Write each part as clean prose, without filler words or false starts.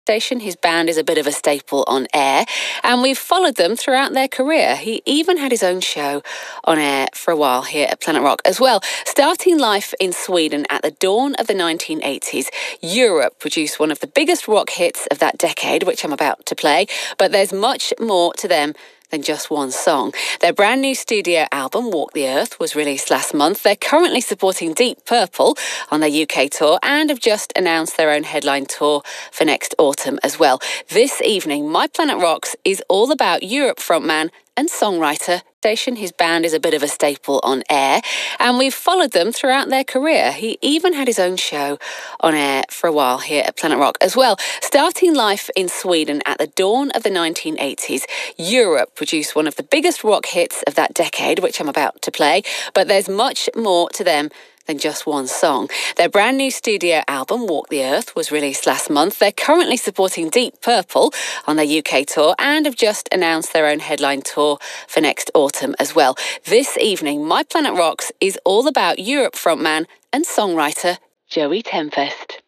station. His band is a bit of a staple on air, and we've followed them throughout their career. He even had his own show on air for a while here at Planet Rock as well. Starting life in Sweden at the dawn of the 1980s, Europe produced one of the biggest rock hits of that decade, which I'm about to play, but there's much more to them than just one song. Their brand new studio album, Walk the Earth, was released last month. They're currently supporting Deep Purple on their UK tour and have just announced their own headline tour for next autumn as well. This evening, My Planet Rocks is all about Europe frontman and songwriter station. His band is a bit of a staple on air, and we've followed them throughout their career. He even had his own show on air for a while here at Planet Rock as well. Starting life in Sweden at the dawn of the 1980s, Europe produced one of the biggest rock hits of that decade, which I'm about to play, but there's much more to them than just one song. Their brand new studio album, Walk the Earth, was released last month. They're currently supporting Deep Purple on their UK tour and have just announced their own headline tour for next autumn as well. This evening, My Planet Rocks is all about Europe frontman and songwriter Joey Tempest.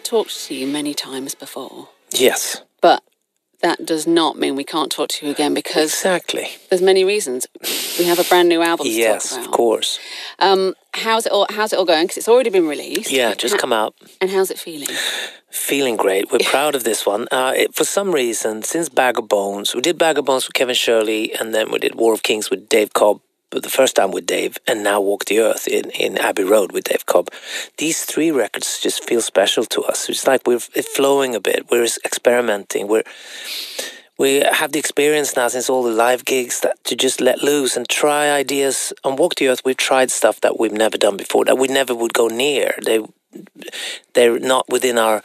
Talked to you many times before. Yes. But that does not mean we can't talk to you again, because exactly. There's many reasons. We have a brand new album to talk about. Yes, of course. How's it all going? Because it's already been released. Yeah, just come out. And how's it feeling? Feeling great. We're proud of this one. For some reason, since Bag of Bones, we did Bag of Bones with Kevin Shirley, and then we did War of Kings with Dave Cobb the first time with Dave, and now Walk the Earth in Abbey Road with Dave Cobb. These 3 records just feel special to us. It's like we're flowing a bit. We're experimenting. We have the experience now since all the live gigs to just let loose and try ideas. On Walk the Earth, we've tried stuff that we've never done before, that we never would go near. They're not within our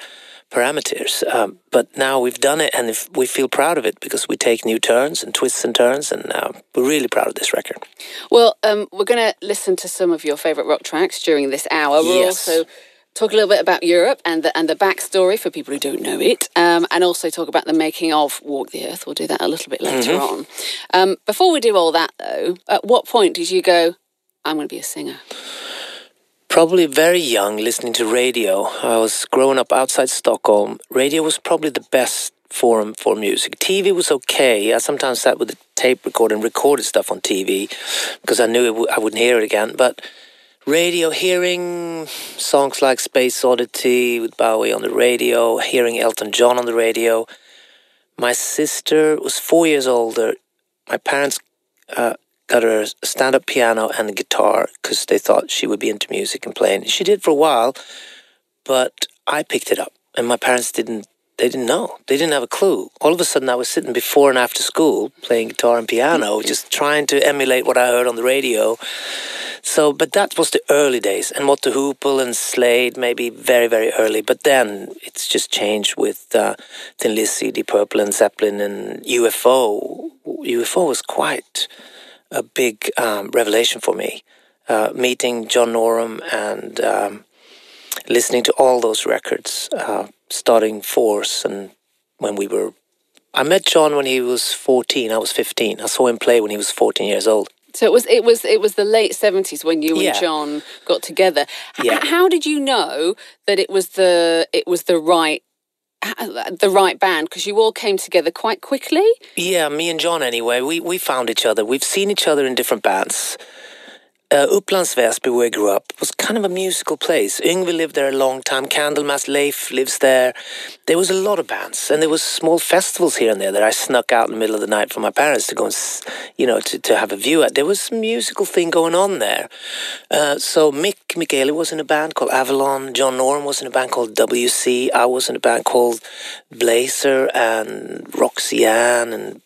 parameters, but now we've done it, and we feel proud of it because we take new turns and twists and turns, and we're really proud of this record. Well, we're going to listen to some of your favourite rock tracks during this hour. We'll also talk a little bit about Europe and the backstory for people who don't know it, and also talk about the making of Walk the Earth. We'll do that a little bit later on. Before we do all that, though, at what point did you go, I'm going to be a singer? Probably very young, listening to radio. I was growing up outside Stockholm. Radio was probably the best forum for music. TV was okay. I sometimes sat with a tape recorder and recorded stuff on TV because I knew I wouldn't hear it again. But radio, hearing songs like Space Oddity with Bowie on the radio, hearing Elton John on the radio. My sister was 4 years older. My parents got her a stand-up piano and a guitar because they thought she would be into music and playing. She did for a while, but I picked it up, and my parents didn't know. They didn't have a clue. All of a sudden, I was sitting before and after school playing guitar and piano, just trying to emulate what I heard on the radio. So, but that was the early days, and Motto Hoople and Slade maybe very, very early. But then it's just changed with Thin Lizzy, Deep Purple, and Zeppelin, and UFO. UFO was quite a big revelation for me. Meeting John Norum and listening to all those records, starting Force, and I met John when he was 14. I was 15. I saw him play when he was 14 years old. So it was the late 70s when you and John got together. How did you know that it was the right band? Because you all came together quite quickly. Yeah, me and John anyway. We found each other. We've seen each other in different bands. Upplands Väsby, where I grew up, was kind of a musical place. Yngwie lived there a long time. Candlemass Leif lives there. There was a lot of bands, and there was small festivals here and there that I snuck out in the middle of the night from my parents to go and, to have a view at. There was some musical thing going on there. So Mick Michaeli was in a band called Avalon. John Norum was in a band called WC. I was in a band called Blazer and Roxanne, and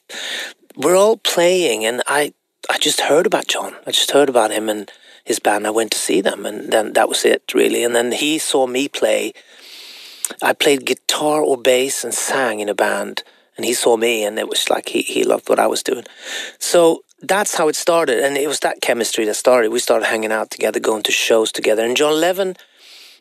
we're all playing, and I just heard about John. I just heard about him and his band. I went to see them, and then that was it, really. And then he saw me play. I played guitar or bass and sang in a band, and he saw me, and it was like he loved what I was doing. So that's how it started, and it was that chemistry that started. We started hanging out together, going to shows together. And John Levin,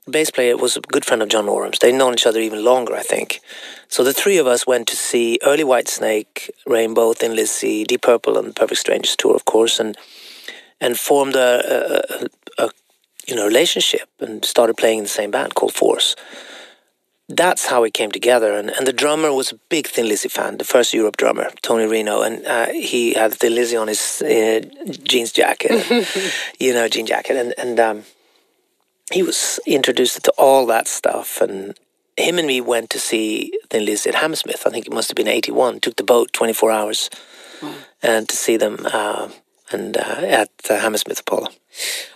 the bass player, was a good friend of John Norum's. They'd known each other even longer, I think. So the 3 of us went to see early Whitesnake, Rainbow, Thin Lizzy, Deep Purple, and Perfect Strangers tour, of course, and formed a relationship and started playing in the same band called Force. That's how it came together, and the drummer was a big Thin Lizzy fan, the first Europe drummer, Tony Reno, and he had Thin Lizzy on his jeans jacket, jean jacket, and he was introduced to all that stuff, and him and me went to see Thin Lizzy at Hammersmith. I think it must have been 81. Took the boat 24 hours and to see them at Hammersmith Apollo.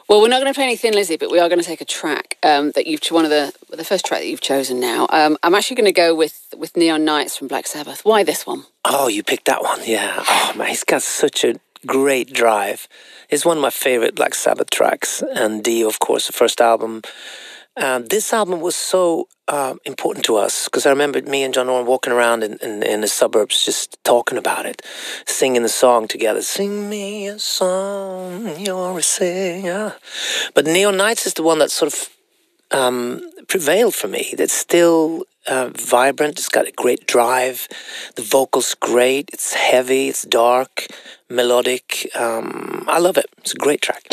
Well, we're not going to play any Thin Lizzy, but we are going to take a track one of the first track that you've chosen now. I'm actually going to go with Neon Nights from Black Sabbath. Why this one? Oh, you picked that one, yeah. Oh man, he's got such a great drive. It's one of my favorite Black Sabbath tracks, and Dio, of course, the first album. This album was so important to us because I remember me and John Norum walking around in the suburbs just talking about it, singing the song together. Sing me a song, you're a singer. But Neon Nights is the one that sort of prevailed for me. That's still vibrant. It's got a great drive. The vocals great. It's heavy. It's dark, melodic. I love it. It's a great track.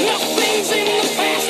Nothing's in the past.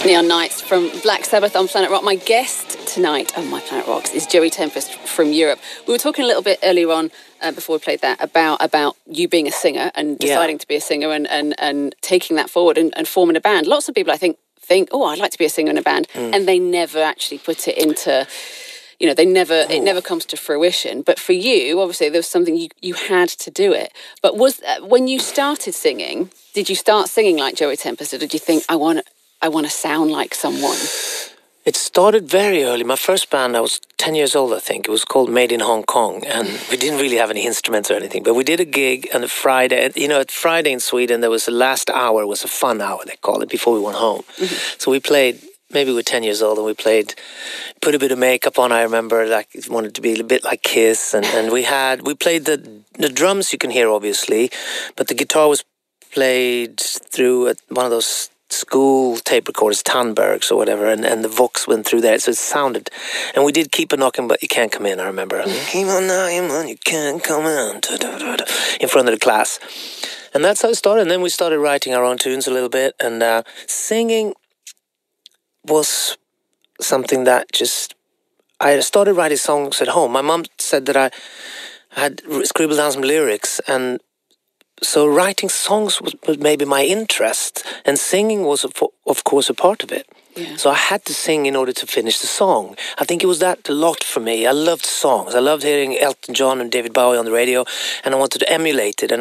Neon Nights from Black Sabbath on Planet Rock. My guest tonight on My Planet Rocks is Joey Tempest from Europe. We were talking a little bit earlier on, before we played that, about you being a singer and deciding to be a singer and taking that forward and forming a band. Lots of people, I think, oh, I'd like to be a singer in a band, and they never actually put it into... it never comes to fruition. But for you, obviously, there was something you had to do it. But when you started singing, did you start singing like Joey Tempest, or did you think, I want to sound like someone? It started very early. My first band, I was 10 years old, I think. It was called Made in Hong Kong, and we didn't really have any instruments or anything. But we did a gig on a Friday. At Friday in Sweden, there was the last hour, was a fun hour, they call it, before we went home. Mm-hmm. So we played. Maybe we were 10 years old, and we put a bit of makeup on. I remember, like, it wanted to be a bit like Kiss, and we played the drums you can hear, obviously, but the guitar was played through one of those school tape recorders, Tandbergs or whatever, and the Vox went through there, so it sounded, and we did Keep a Knocking But You Can't Come In, I remember. Keep on knocking but you can't come in, in front of the class. And that's how it started, and then we started writing our own tunes a little bit, and singing was something that I started writing songs at home. My mom said that I had scribbled down some lyrics, and so writing songs was maybe my interest, and singing was, of course, a part of it. Yeah. So I had to sing in order to finish the song. I think it was that a lot for me. I loved songs. I loved hearing Elton John and David Bowie on the radio, and I wanted to emulate it, and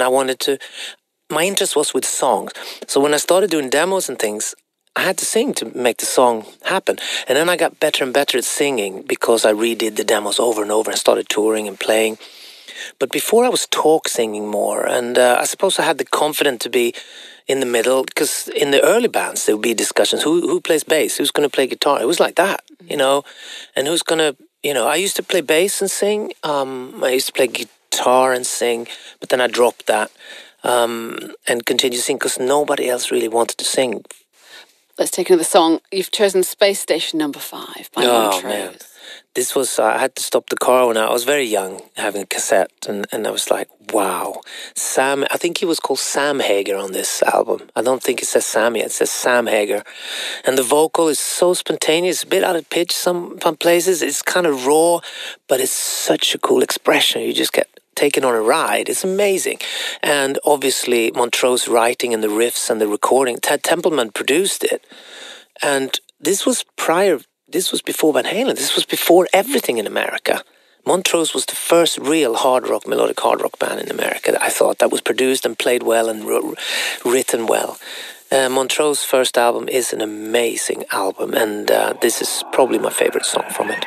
my interest was with songs. So when I started doing demos and things, I had to sing to make the song happen. And then I got better and better at singing because I redid the demos over and over and started touring and playing. But before I was talk singing more, and I suppose I had the confidence to be in the middle, because in the early bands there would be discussions, who plays bass, who's going to play guitar. It was like that, and who's going to, I used to play bass and sing. I used to play guitar and sing, but then I dropped that and continued to sing because nobody else really wanted to sing. Let's take another song. You've chosen Space Station Number 5 by Montrose. Man. This was, I had to stop the car when I was very young, having a cassette, and I was like, wow. I think he was called Sam Hager on this album. I don't think it says Sammy, it says Sam Hager. And the vocal is so spontaneous, a bit out of pitch some places. It's kind of raw, but it's such a cool expression. You just get taken on a ride. It's amazing. And obviously Montrose writing and the riffs and the recording, Ted Templeman produced it. And this was before Van Halen. This was before everything in America. Montrose was the first real melodic hard rock band in America that I thought that was produced and played well and written well. Montrose's first album is an amazing album, and this is probably my favorite song from it.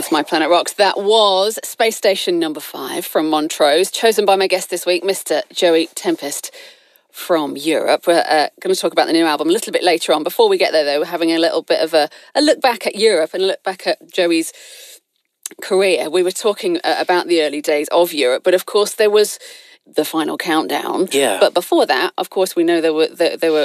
to My Planet Rocks. That was Space Station number 5 from Montrose, chosen by my guest this week, Mr. Joey Tempest from Europe. We're going to talk about the new album a little bit later on. Before we get there, though, we're having a little bit of a look back at Europe and a look back at Joey's career. We were talking about the early days of Europe, but of course there was the final countdown. Yeah. But before that, of course, we know there were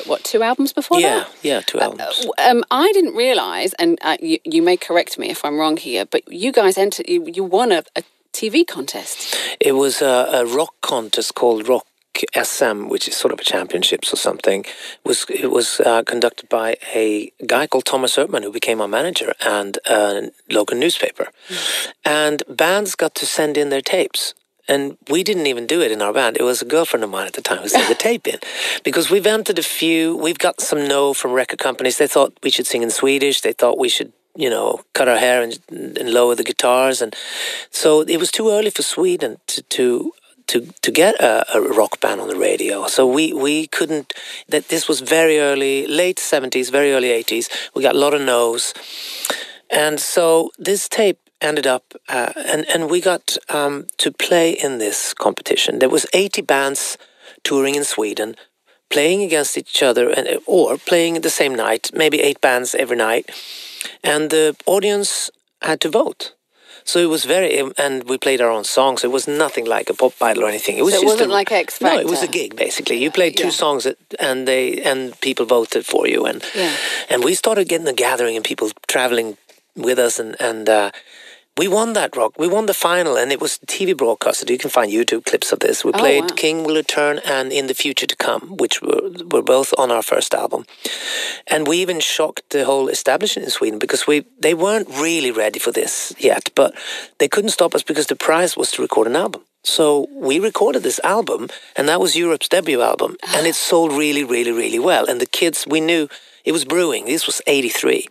what, 2 albums before that? Yeah, 2 albums. I didn't realise, and you may correct me if I'm wrong here, but you guys entered. You won a TV contest. It was a rock contest called Rock SM, which is sort of a championships or something. It was conducted by a guy called Thomas Ertman, who became our manager, and a local newspaper. And bands got to send in their tapes. And we didn't even do it in our band. It was a girlfriend of mine at the time who sent the tape in. Because we've entered a few, we've got some no from record companies. They thought we should sing in Swedish. They thought we should, cut our hair and lower the guitars. And so it was too early for Sweden to get a rock band on the radio. So we couldn't, this was very early, late 70s, very early 80s. We got a lot of no's. And so this tape ended up, and we got to play in this competition. There was 80 bands touring in Sweden, playing against each other, or playing the same night, maybe 8 bands every night. And the audience had to vote. So it was and we played our own songs. It was nothing like a pop battle or anything. It wasn't like X Factor. No, it was a gig basically. You played 2 songs, and people voted for you. And we started getting a gathering and people traveling with us, and we won that rock. We won the final, and it was TV broadcasted. You can find YouTube clips of this. We played King Will Return and In the Future to Come, which were both on our first album. And we even shocked the whole establishment in Sweden because they weren't really ready for this yet, but they couldn't stop us because the prize was to record an album. So we recorded this album, and that was Europe's debut album, and it sold really, really, really well. And the kids, we knew it was brewing. This was 83.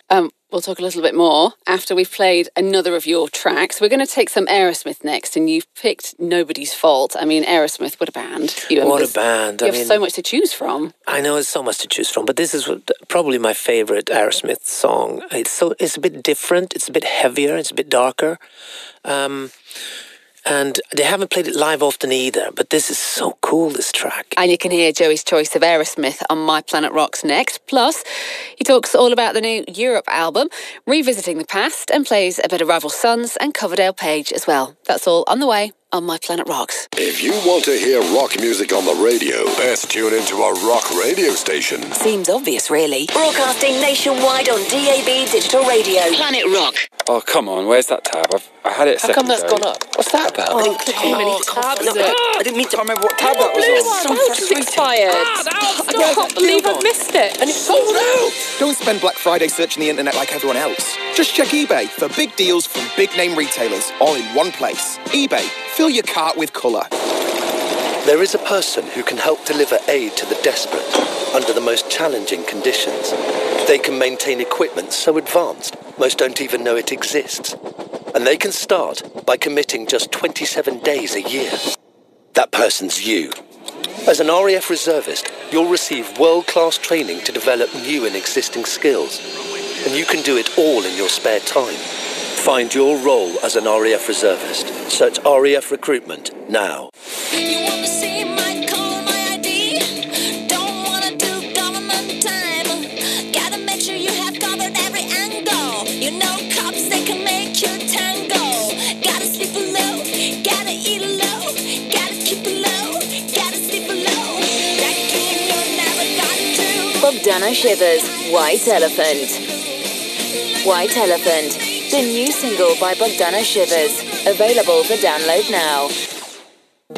We'll talk a little bit more after we've played another of your tracks. We're going to take some Aerosmith next, and you've picked Nobody's Fault. I mean, Aerosmith, what a band. What a band. You have so much to choose from. I know, it's so much to choose from, but this is probably my favourite Aerosmith song. It's a bit different, it's a bit heavier, it's a bit darker. And they haven't played it live often either, but this is so cool, this track. And you can hear Joey's choice of Aerosmith on My Planet Rocks next. Plus, he talks all about the new Europe album, revisiting the past, and plays a bit of Rival Sons and Coverdale Page as well. That's all on the way on My Planet Rocks. If you want to hear rock music on the radio, best tune into a rock radio station. Seems obvious, really. Broadcasting nationwide on DAB Digital Radio. Planet Rock. Oh, come on, where's that tab? I had it a second ago. How come that's gone up? What's that about? I didn't click on many tabs. I didn't mean to. I can't remember what tab that was on. It's expired. I can't believe I've missed it. And it's sold out! Don't spend Black Friday searching the internet like everyone else. Just check eBay for big deals from big name retailers, all in one place. eBay, fill your cart with colour. There is a person who can help deliver aid to the desperate under the most challenging conditions. They can maintain equipment so advanced, most don't even know it exists. And they can start by committing just 27 days a year. That person's you. As an RAF reservist, you'll receive world-class training to develop new and existing skills. And you can do it all in your spare time. Find your role as an RAF reservist. Search RAF Recruitment now. You want to see my call, my ID? Don't want to do government time. Gotta make sure you have covered every angle. You know cops, they can make your tango. Gotta sleep low, gotta eat low. Gotta keep it low, gotta sleep low. That game you're never got to. Bogdana Shivers, White Elephant. White Elephant, the new single by Bogdana Shivers, available for download now.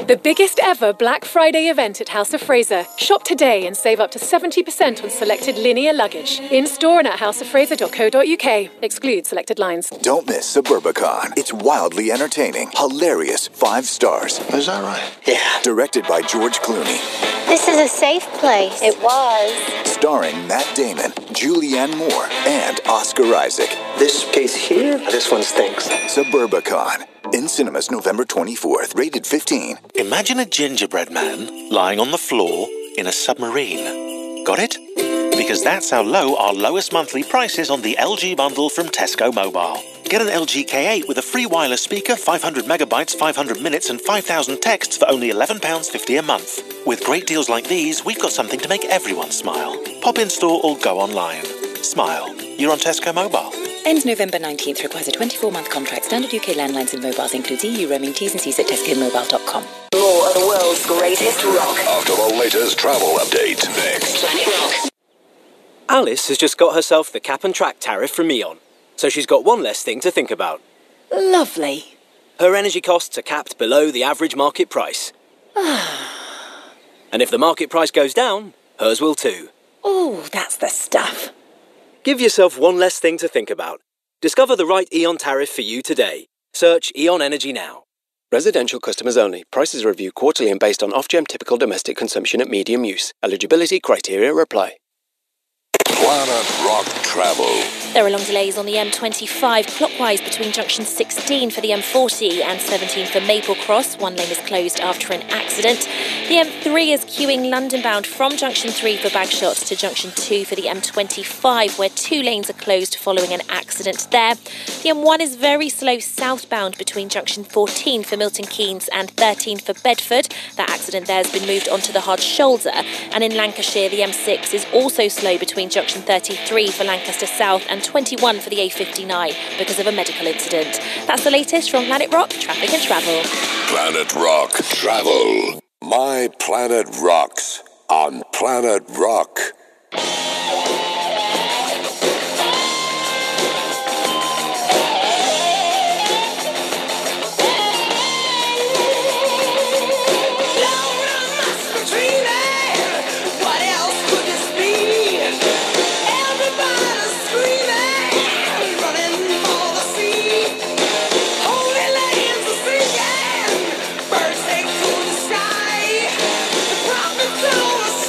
The biggest ever Black Friday event at House of Fraser. Shop today and save up to 70% on selected linear luggage. In-store and at houseoffraser.co.uk. Exclude selected lines. Don't miss Suburbicon. It's wildly entertaining, hilarious, 5 stars. Is that right? Yeah. Directed by George Clooney. This is a safe place. It was. Starring Matt Damon, Julianne Moore, and Oscar Isaac. This case here, this one stinks. Suburbicon. In cinemas November 24th. Rated 15. Imagine a gingerbread man lying on the floor in a submarine. Got it? Because that's how low our lowest monthly price is on the LG bundle from Tesco Mobile. Get Get an LG K8 with a free wireless speaker, 500 megabytes, 500 minutes and 5,000 texts for only £11.50 a month. With great deals like these, we've got something to make everyone smile. Pop in store or go online. Smile. You're on Tesco Mobile. Ends November 19th. Requires a 24-month contract. Standard UK landlines and mobiles includes EU roaming. T's and C's at tescomobile.com. More of the world's greatest rock. After the latest travel update, next. Planet Rock. Alice has just got herself the cap and track tariff from E.ON, so she's got one less thing to think about. Lovely. Her energy costs are capped below the average market price. And if the market price goes down, hers will too. Oh, that's the stuff. Give yourself one less thing to think about. Discover the right E.ON tariff for you today. Search E.ON Energy now. Residential customers only. Prices reviewed quarterly and based on off-gem typical domestic consumption at medium use. Eligibility criteria apply. Planet Rock Travel. There are long delays on the M25 clockwise between junction 16 for the M40 and 17 for Maple Cross. One lane is closed after an accident. The M3 is queuing London bound from junction 3 for Bagshot to junction 2 for the M25, where 2 lanes are closed following an accident there. The M1 is very slow southbound between junction 14 for Milton Keynes and 13 for Bedford. That accident there has been moved onto the hard shoulder. And in Lancashire, the M6 is also slow between junction 33 for Lancaster South and 21 for the A59 because of a medical incident. That's the latest from Planet Rock, Traffic and Travel. Planet Rock Travel. My Planet Rocks on Planet Rock.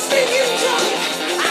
Singing drunk,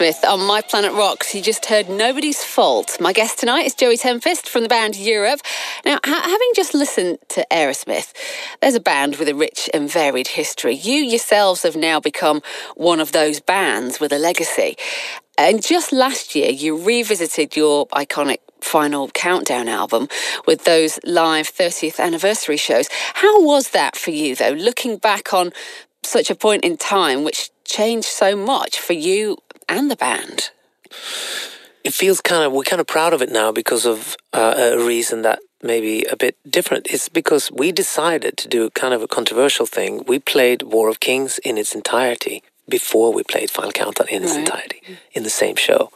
Aerosmith on My Planet Rocks. You just heard Nobody's Fault. My guest tonight is Joey Tempest from the band Europe. Now, having just listened to Aerosmith, there's a band with a rich and varied history. You yourselves have now become one of those bands with a legacy. And just last year, you revisited your iconic Final Countdown album with those live 30th anniversary shows. How was that for you, though, looking back on such a point in time which changed so much for you and the band? It feels we're kind of proud of it now because of a reason that may be a bit different. It's because we decided to do kind of a controversial thing. We played War of Kings in its entirety before we played Final Countdown in its entirety in the same show.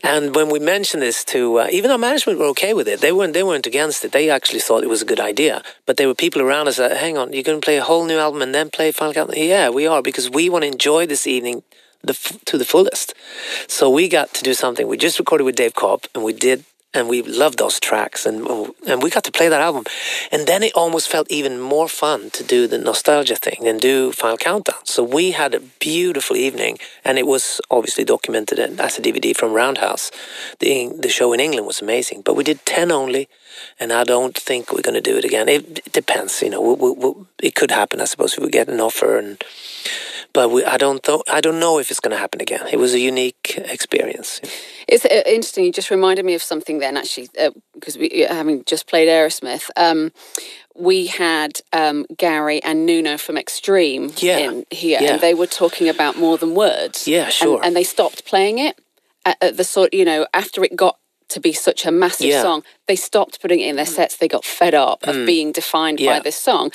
And when we mentioned this to, even our management were okay with it. They weren't against it. They actually thought it was a good idea. But there were people around us that, hang on, you're going to play a whole new album and then play Final Countdown? Yeah, we are, because we want to enjoy this evening to the fullest. So we got to do something. We just recorded with Dave Cobb, and we loved those tracks, and we got to play that album. And then it almost felt even more fun to do the nostalgia thing and do Final Countdown. So we had a beautiful evening, and it was obviously documented as a DVD from Roundhouse. The show in England was amazing, but we did 10 only, and I don't think we're going to do it again. It depends, it could happen, I suppose, if we get an offer, but I don't know if it's going to happen again. It was a unique experience. It's interesting. You just reminded me of something then, actually, because we, having just played Aerosmith, we had Gary and Nuno from Extreme in here, and they were talking about More Than Words. Yeah, sure. And they stopped playing it at the sort, after it got to be such a massive song, they stopped putting it in their sets. They got fed up of being defined by this song.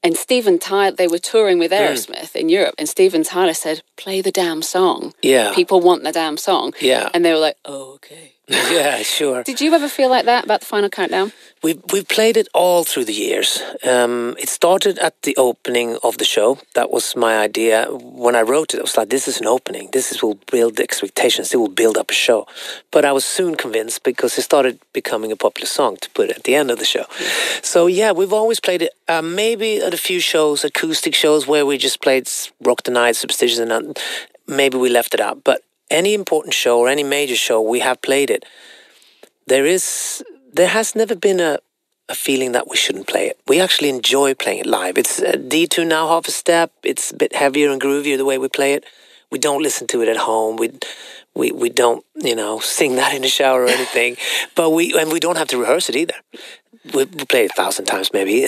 And Steven Tyler, they were touring with Aerosmith in Europe, and Steven Tyler said, play the damn song. Yeah. People want the damn song. Yeah. And they were like, oh, okay. Yeah, sure. Did you ever feel like that about the Final Countdown? We've played it all through the years. It started at the opening of the show. That was my idea. When I wrote it, I was like, this is an opening. This will build the expectations. It will build up a show. But I was soon convinced because it started becoming a popular song to put at the end of the show. Yeah. So, we've always played it. Maybe at a few shows, acoustic shows, where we just played Rock the Night, Superstitions, and maybe we left it out. But any important show or any major show, we have played it. There has never been a feeling that we shouldn't play it. We actually enjoy playing it live. It's D2 now, half a step. It's a bit heavier and groovier the way we play it. We don't listen to it at home. We don't, sing that in the shower or anything. But we don't have to rehearse it either. We play it 1,000 times maybe,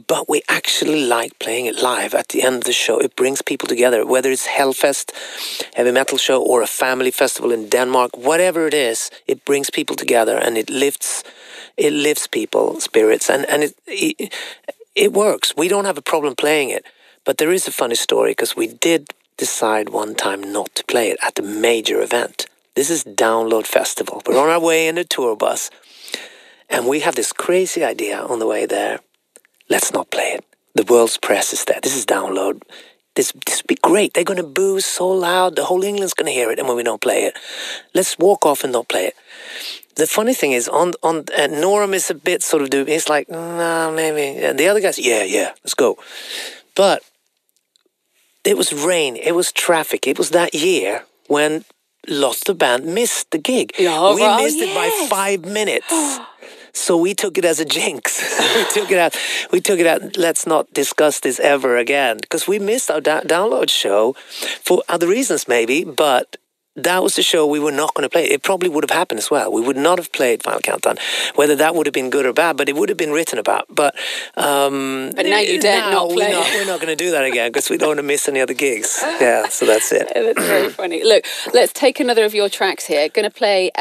but we actually like playing it live at the end of the show. It brings people together, whether it's Hellfest, heavy metal show, or a family festival in Denmark, whatever it is, it brings people together and it lifts people's spirits, and it works. We don't have a problem playing it, but there is a funny story because we did decide one time not to play it at the major event. This is Download Festival. We're on our way in a tour bus, and we have this crazy idea on the way there. Let's not play it. The world's press is there. This is Download. This would be great. They're going to boo so loud. The whole England's going to hear it, and when we don't play it, let's walk off and not play it. The funny thing is, Norum is a bit sort of he's like, no, maybe. And the other guys, yeah, let's go. But it was rain. It was traffic. It was that year when lots of the band missed the gig. We missed it by 5 minutes. So we took it as a jinx. We took it out. Let's not discuss this ever again, because we missed our download show for other reasons maybe, but that was the show we were not going to play. It probably would have happened as well. We would not have played Final Countdown, whether that would have been good or bad, but it would have been written about. But now you dare not play. We're not going to do that again because we don't want to miss any other gigs. Yeah, so that's it. That's very funny. Look, let's take another of your tracks here. Going to play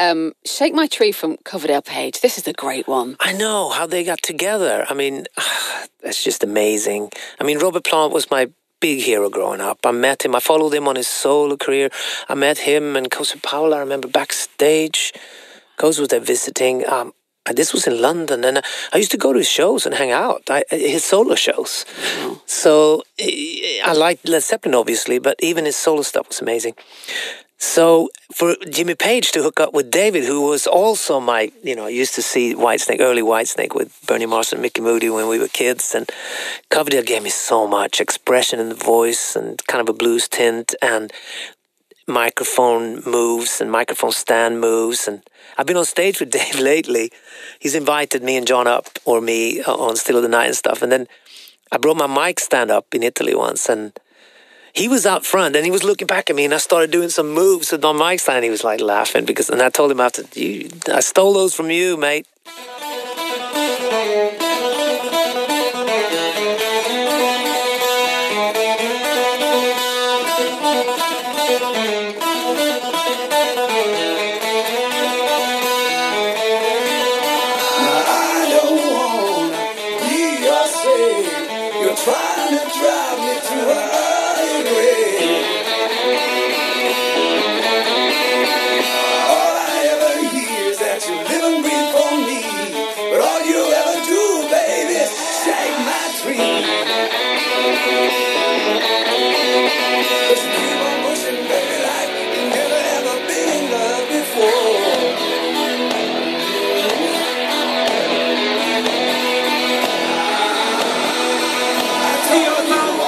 Shake My Tree from Coverdale Page. This is a great one. I know how they got together. I mean, that's just amazing. I mean, Robert Plant was my big hero growing up. I met him. I followed him on his solo career. I met him and Cozy Powell, I remember, backstage. Cozy was there visiting. This was in London, and I used to go to his shows and hang out, his solo shows. Oh. So I liked Led Zeppelin, obviously, but even his solo stuff was amazing. So for Jimmy Page to hook up with David, who was also I used to see Whitesnake, early Whitesnake with Bernie Marsden and Mickey Moody when we were kids. And Coverdale gave me so much expression in the voice and kind of a blues tint. And microphone moves and microphone stand moves. And I've been on stage with Dave lately. He's invited me and John up, or me, on Still of the Night and stuff. And then I brought my mic stand up in Italy once, and he was out front and he was looking back at me, and I started doing some moves with my mic stand, and he was like laughing and I told him after, I stole those from you, mate. You're trying to drive me to a higher grade. All I ever hear is that you live and breathe for me, but all you ever do, baby, is shake my dream. But you keep on pushing, baby, like you've never ever been in love before. I told you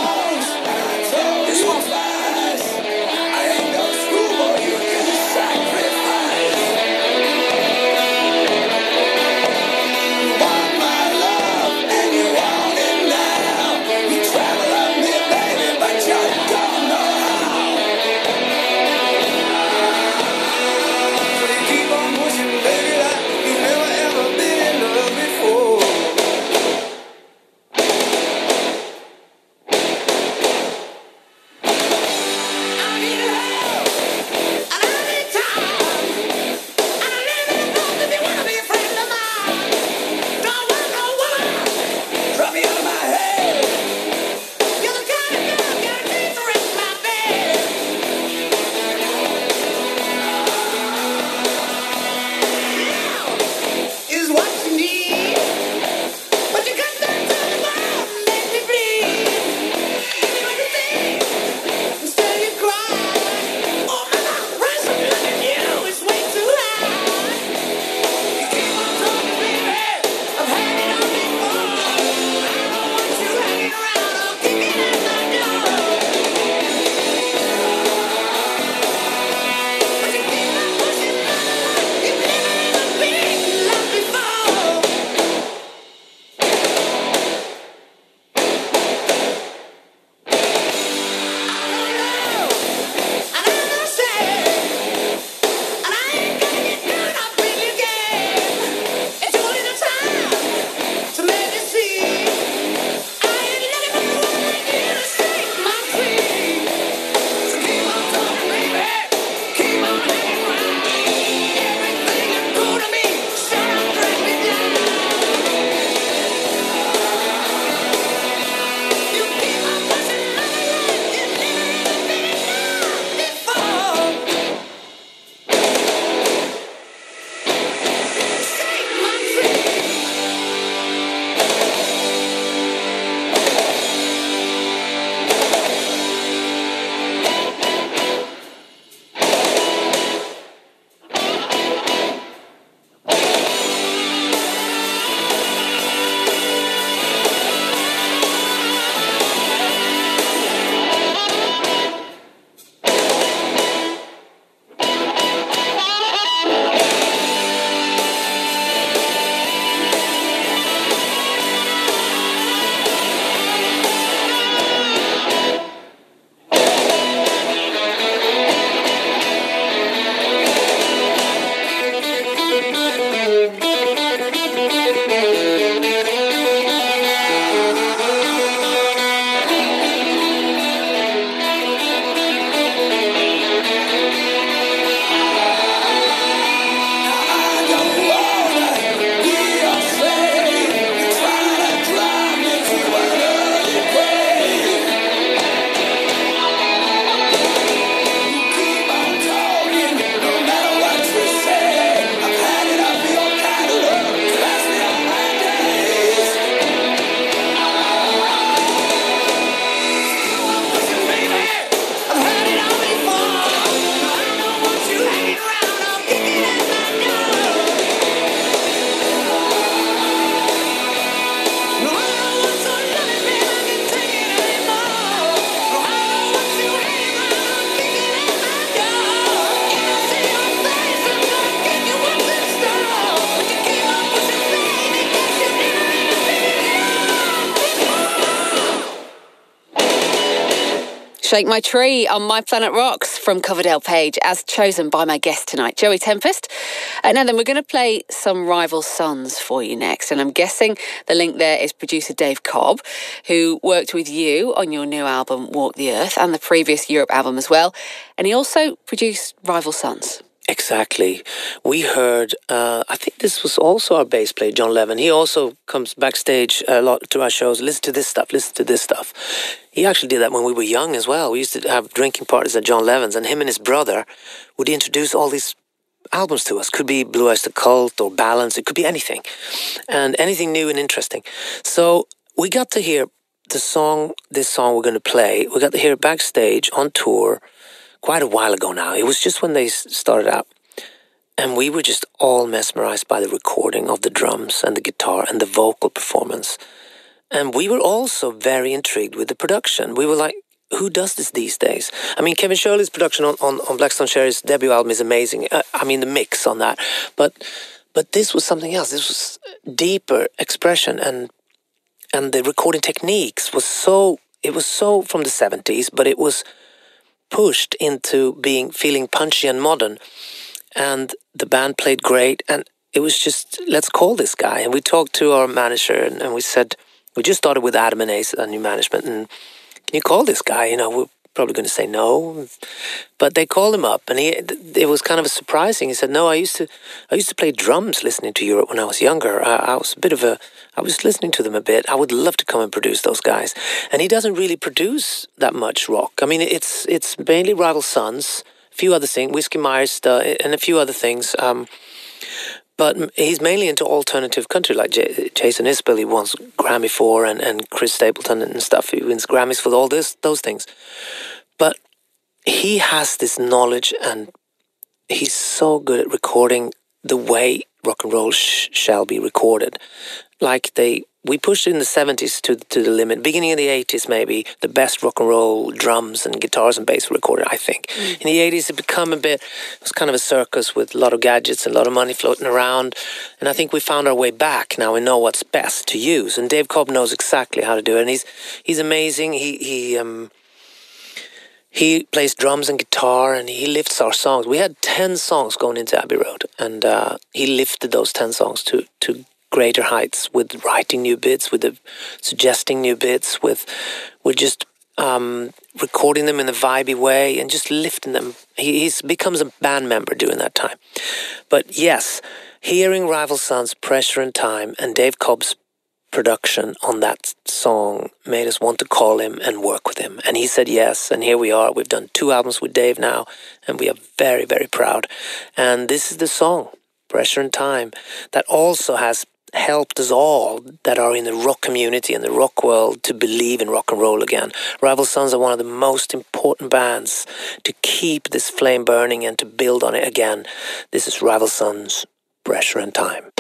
Shake My Tree on My Planet Rocks from Coverdale Page, as chosen by my guest tonight, Joey Tempest. Now then, we're going to play some Rival Sons for you next, and I'm guessing the link there is producer Dave Cobb, who worked with you on your new album, Walk the Earth, and the previous Europe album as well, and he also produced Rival Sons. Exactly. We heard, I think this was also our bass player, John Levin. He also comes backstage a lot to our shows. Listen to this stuff. He actually did that when we were young as well. We used to have drinking parties at John Levin's, and him and his brother would introduce all these albums to us. Could be Blue Eyes the Cult or Balance. It could be anything. And anything new and interesting. So we got to hear this song we're going to play. We got to hear it backstage on tour quite a while ago now. It was just when they started out. And we were just all mesmerized by the recording of the drums and the guitar and the vocal performance. And we were also very intrigued with the production. We were like, who does this these days? I mean, Kevin Shirley's production on Blackstone Cherry's debut album is amazing. I mean, the mix on that. But this was something else. This was deeper expression, and the recording techniques was so from the 70s, but it was pushed into feeling punchy and modern, and the band played great, and it was just, let's call this guy. And we talked to our manager, and we said, we just started with Adam and Ace, our new management, and can you call this guy? We're probably going to say no, but they called him up, and it was kind of surprising. He said, no, I used to play drums listening to Europe when I was younger. I was listening to them a bit. I would love to come and produce those guys. And he doesn't really produce that much rock. I mean, it's mainly Rival Sons, a few other things, Whiskey Myers, and a few other things. But he's mainly into alternative country, like Jason Isbell, he wants Grammy for, and Chris Stapleton and stuff. He wins Grammys for all those things. But he has this knowledge, and he's so good at recording the way rock and roll shall be recorded. Like we pushed it in the 70s to the limit. Beginning of the 80s, maybe, the best rock and roll drums and guitars and bass were recorded, I think. In the 80s, it was kind of a circus with a lot of gadgets and a lot of money floating around. And I think we found our way back. Now we know what's best to use. And Dave Cobb knows exactly how to do it. And he's amazing. He plays drums and guitar, and he lifts our songs. We had 10 songs going into Abbey Road, and he lifted those 10 songs to greater heights with writing new bits, with suggesting new bits, with just recording them in a vibey way and just lifting them. He becomes a band member during that time. But yes, hearing Rival Sons, Pressure and Time, and Dave Cobb's production on that song made us want to call him and work with him. And he said yes, and here we are. We've done 2 albums with Dave now, and we are very, very proud. And this is the song, Pressure and Time, that also has helped us all that are in the rock community and the rock world to believe in rock and roll again. Rival Sons are one of the most important bands to keep this flame burning and to build on it again. This is Rival Sons, Pressure and Time.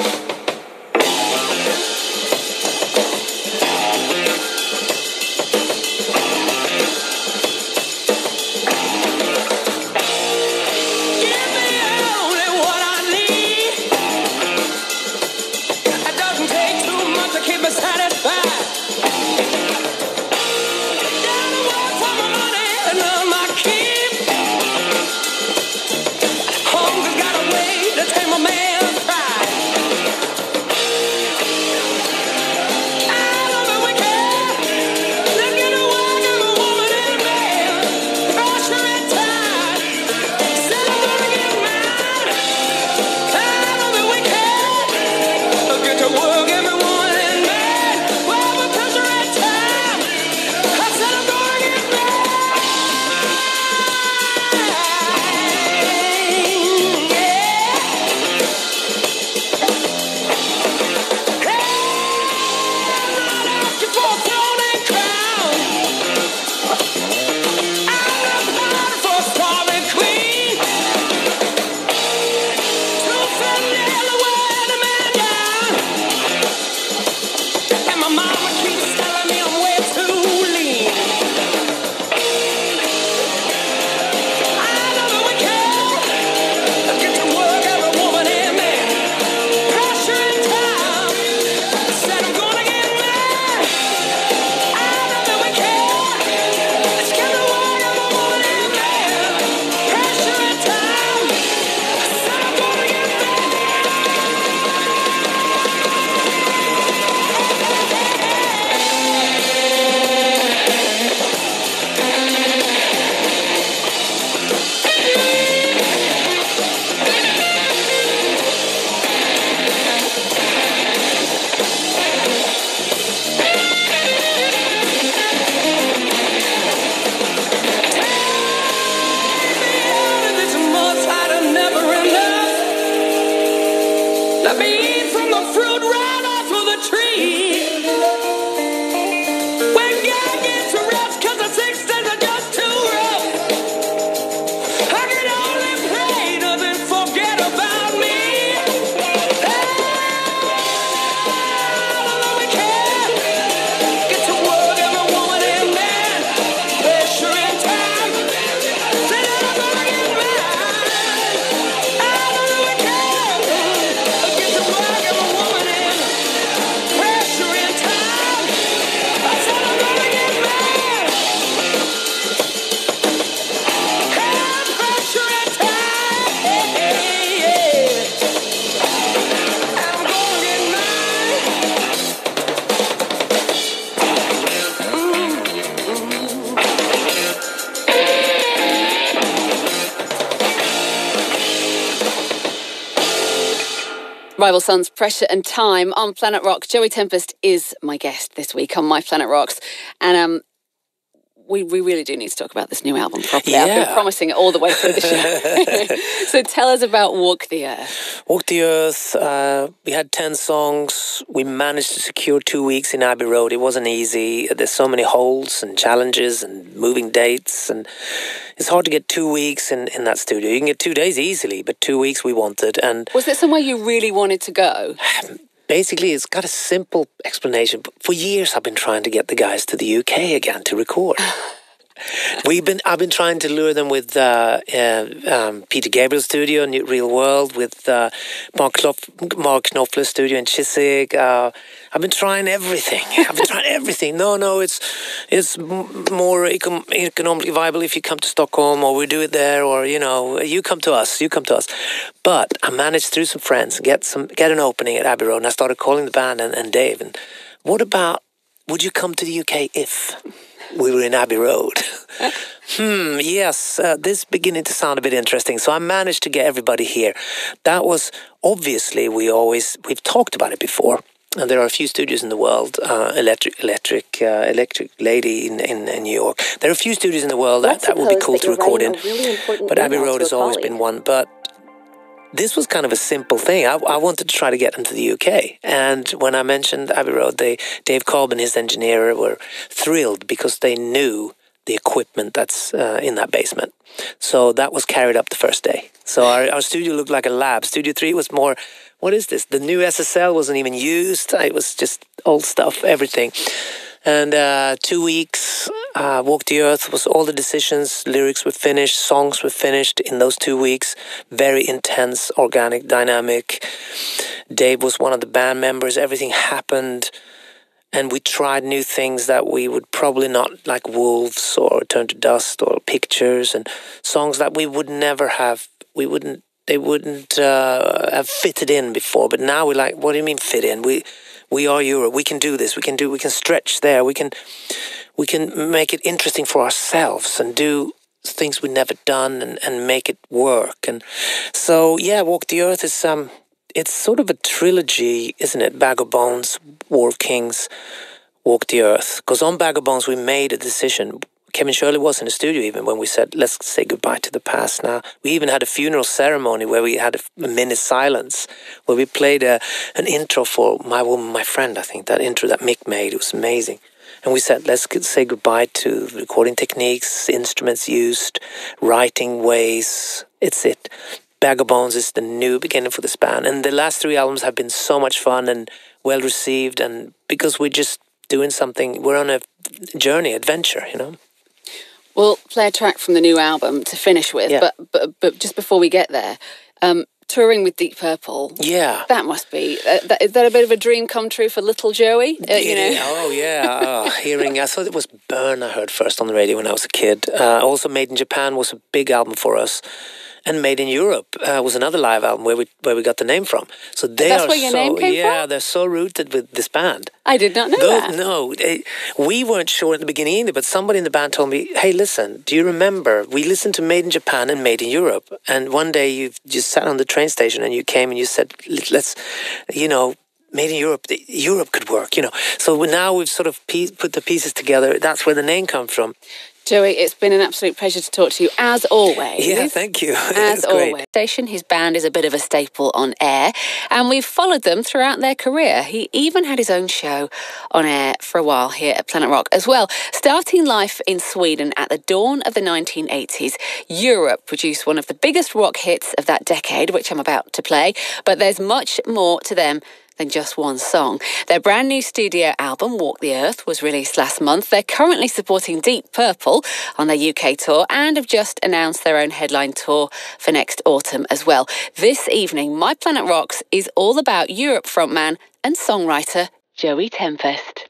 Hunger's got a way to take my man's pride. Rival Sons, Pressure and Time on Planet Rock. Joey Tempest is my guest this week on My Planet Rocks. And we really do need to talk about this new album properly. Yeah. I've been promising it all the way through the show. So tell us about Walk the Earth. Walk the Earth, we had 10 songs. We managed to secure 2 weeks in Abbey Road. It wasn't easy. There's so many holds and challenges and moving dates. And it's hard to get 2 weeks in that studio. You can get 2 days easily, but 2 weeks we wanted. And was it somewhere you really wanted to go? Basically, it's got a simple explanation. For years, I've been trying to get the guys to the UK again to record. I've been trying to lure them with Peter Gabriel's studio in Real World, with Mark Knopfler's studio in Chiswick. I've been trying everything. No, it's more economically viable if you come to Stockholm, or we do it there, or you come to us. But I managed through some friends get an opening at Abbey Road, and I started calling the band and Dave. And what about, would you come to the UK if we were in Abbey Road? Yes, this is beginning to sound a bit interesting. So I managed to get everybody here. That was, obviously, we've talked about it before. And there are a few studios in the world, Electric Lady in New York. There are a few studios in the world that would be cool to record in. But Abbey Road has always been one. But this was kind of a simple thing. I wanted to try to get into the UK. And when I mentioned Abbey Road, Dave Cobb and his engineer were thrilled because they knew the equipment that's in that basement. So that was carried up the first day. So our studio looked like a lab. Studio 3 was more, what is this? The new SSL wasn't even used. It was just old stuff, everything. And 2 weeks, Walk the Earth was all the decisions, lyrics were finished, songs were finished in those 2 weeks. Very intense, organic, dynamic. Dave was one of the band members. Everything happened. And we tried new things that we would probably not, like Wolves or Turn to Dust or Pictures, and songs that we would never have, they wouldn't have fitted in before. But now we're like, what do you mean fit in? We are Europe. We can do this. We can stretch there. We can make it interesting for ourselves and do things we've never done and make it work. And so, yeah, Walk the Earth is it's sort of a trilogy, isn't it? Bag of Bones, War of Kings, Walk the Earth. Because on Bag of Bones, we made a decision. Kevin Shirley was in the studio even when we said, let's say goodbye to the past now. We even had a funeral ceremony where we had a minute silence, where we played an intro for My Woman, My Friend, I think, that intro that Mick made. It was amazing. And we said, let's say goodbye to recording techniques, instruments used, writing ways. It's it. Bag of Bones is the new beginning for this band. And the last 3 albums have been so much fun and well received. And because we're just doing something, we're on a journey, adventure, We'll play a track from the new album to finish with. Yeah. But just before we get there, touring with Deep Purple. Yeah. That must be, is that a bit of a dream come true for little Joey? Oh, yeah. I thought it was Burn I heard first on the radio when I was a kid. Also Made in Japan was a big album for us. And Made in Europe was another live album where we got the name from. So that's where your name came from? They're so rooted with this band. I did not know that. No, we weren't sure at the beginning either, but somebody in the band told me, hey, listen, do you remember, we listened to Made in Japan and Made in Europe, and one day you just sat on the train station and you came and you said, let's, Made in Europe, Europe could work, So now we've sort of put the pieces together. That's where the name comes from. Joey, it's been an absolute pleasure to talk to you, as always. Yeah, thank you. As always. His band is a bit of a staple on air, and we've followed them throughout their career. He even had his own show on air for a while here at Planet Rock as well. Starting life in Sweden at the dawn of the 1980s, Europe produced one of the biggest rock hits of that decade, which I'm about to play, but there's much more to them than just one song. Their brand new studio album, Walk the Earth, was released last month. They're currently supporting Deep Purple on their UK tour and have just announced their own headline tour for next autumn as well. This evening, My Planet Rocks is all about Europe frontman and songwriter Joey Tempest.